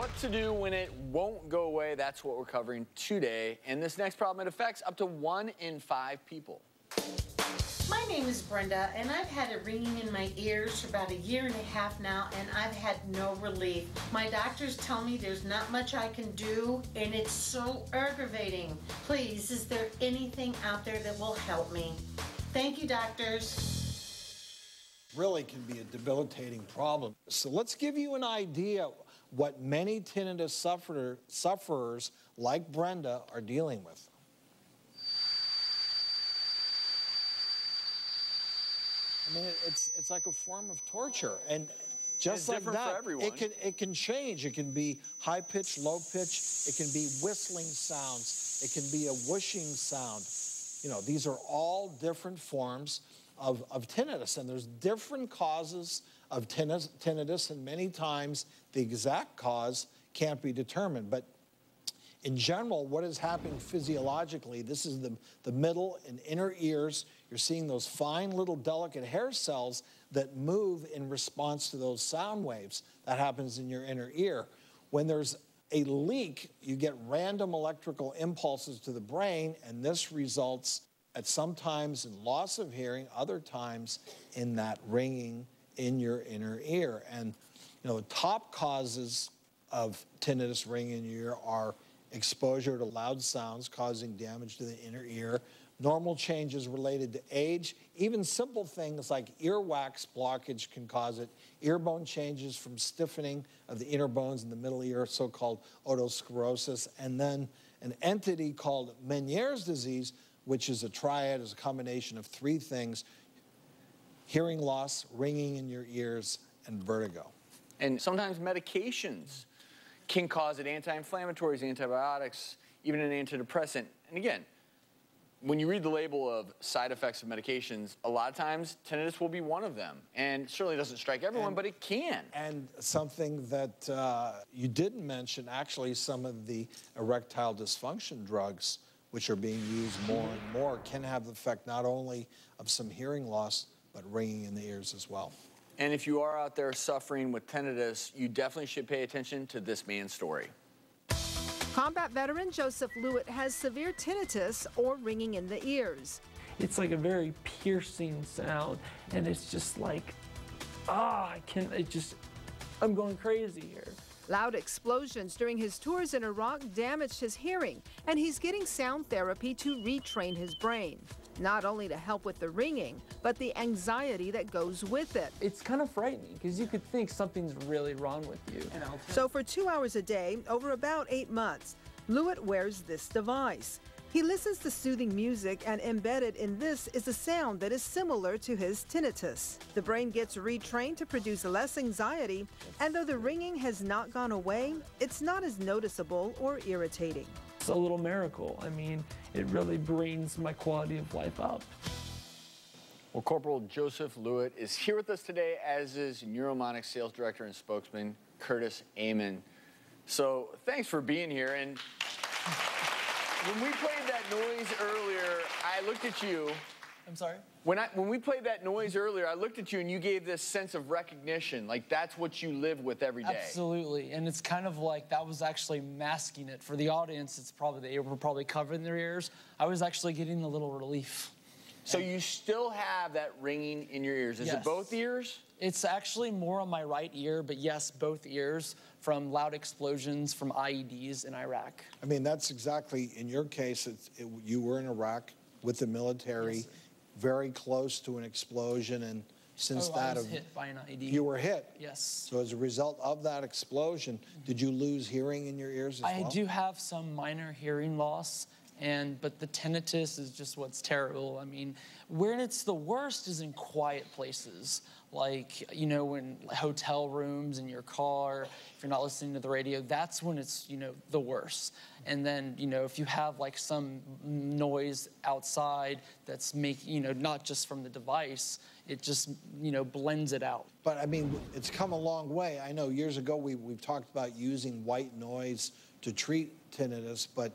What to do when it won't go away, that's what we're covering today. And this next problem, it affects up to 1 in 5 people. My name is Brenda, and I've had it ringing in my ears for about 1.5 years now, and I've had no relief. My doctors tell me there's not much I can do, and it's so aggravating. Please, is there anything out there that will help me? Thank you, doctors. Really can be a debilitating problem. So let's give you an idea what many tinnitus sufferers like Brenda are dealing with. I mean, it's like a form of torture, and just like that, it can change. It can be high pitch, low pitch. It can be whistling sounds. It can be a whooshing sound. You know, these are all different forms of tinnitus, and there's different causes of tinnitus, and many times the exact cause can't be determined. But in general, what is happening physiologically, this is the middle and inner ears. You're seeing those fine little delicate hair cells that move in response to those sound waves. That happens in your inner ear. When there's a leak, you get random electrical impulses to the brain, and this results at sometimes in loss of hearing, other times in that ringing in your inner ear. And you know, the top causes of tinnitus ringing in your ear are exposure to loud sounds causing damage to the inner ear, normal changes related to age, even simple things like earwax blockage can cause it, ear bone changes from stiffening of the inner bones in the middle ear, so-called otosclerosis, and then an entity called Meniere's disease, which is a triad, is a combination of 3 things: hearing loss, ringing in your ears, and vertigo. And sometimes medications can cause it, anti-inflammatories, antibiotics, even an antidepressant. And again, when you read the label of side effects of medications, a lot of times tinnitus will be one of them. And it certainly doesn't strike everyone, but it can. And something that you didn't mention, actually, some of the erectile dysfunction drugs, which are being used more and more, can have the effect not only of some hearing loss, but ringing in the ears as well. And if you are out there suffering with tinnitus, you definitely should pay attention to this man's story. Combat veteran Joseph Lewitt has severe tinnitus, or ringing in the ears. It's like a very piercing sound, and it's just like, I'm going crazy here. Loud explosions during his tours in Iraq damaged his hearing, and he's getting sound therapy to retrain his brain. Not only to help with the ringing, but the anxiety that goes with it. It's kind of frightening because you could think something's really wrong with you. So for 2 hours a day, over about 8 months, Lewitt wears this device. He listens to soothing music, and embedded in this is a sound that is similar to his tinnitus. The brain gets retrained to produce less anxiety, and though the ringing has not gone away, it's not as noticeable or irritating. It's a little miracle. I mean, it really brings my quality of life up. Well, Corporal Joseph Lewitt is here with us today, as is Neuromonics Sales Director and Spokesman Curtis Amon. So thanks for being here. And when we played that noise earlier, I looked at you. I'm sorry? When we played that noise earlier, I looked at you and you gave this sense of recognition, like that's what you live with every day. Absolutely, and it's kind of like that was actually masking it. For the audience, it's probably, they were probably covering their ears. I was actually getting a little relief. So you still have that ringing in your ears. Is it both ears? It's actually more on my right ear, but yes, both ears, from loud explosions from IEDs in Iraq. I mean, that's exactly, in your case, you were in Iraq with the military, very close to an explosion, and since I was hit by an IED. You were hit? Yes. So as a result of that explosion, did you lose hearing in your ears as well? I do have some minor hearing loss, but the tinnitus is just what's terrible. I mean, where it's the worst is in quiet places, like, you know, in hotel rooms, in your car, if you're not listening to the radio, that's when it's, you know, the worst. And then, you know, if you have like some noise outside that's making, you know, not just from the device, it just, you know, blends it out. But I mean, it's come a long way. I know years ago we've talked about using white noise to treat tinnitus, but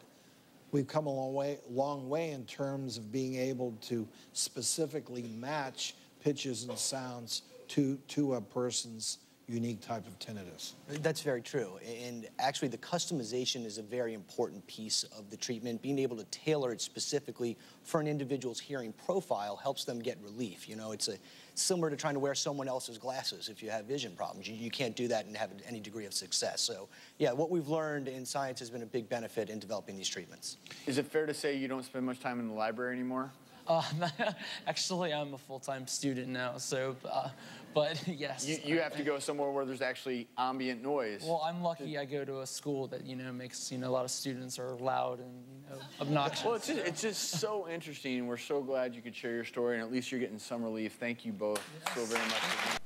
we've come a long way in terms of being able to specifically match pitches and sounds to a person's unique type of tinnitus. That's very true. And actually, the customization is a very important piece of the treatment. Being able to tailor it specifically for an individual's hearing profile helps them get relief. You know, it's similar to trying to wear someone else's glasses if you have vision problems. You can't do that and have any degree of success. So, yeah, what we've learned in science has been a big benefit in developing these treatments. Is it fair to say you don't spend much time in the library anymore? Actually, I'm a full-time student now, so, but yes. You have to go somewhere where there's actually ambient noise. Well, I'm lucky I go to a school that, you know, makes, you know, a lot of students are loud and, you know, obnoxious. Well, it's just so interesting, and we're so glad you could share your story, and at least you're getting some relief. Thank you both so very much.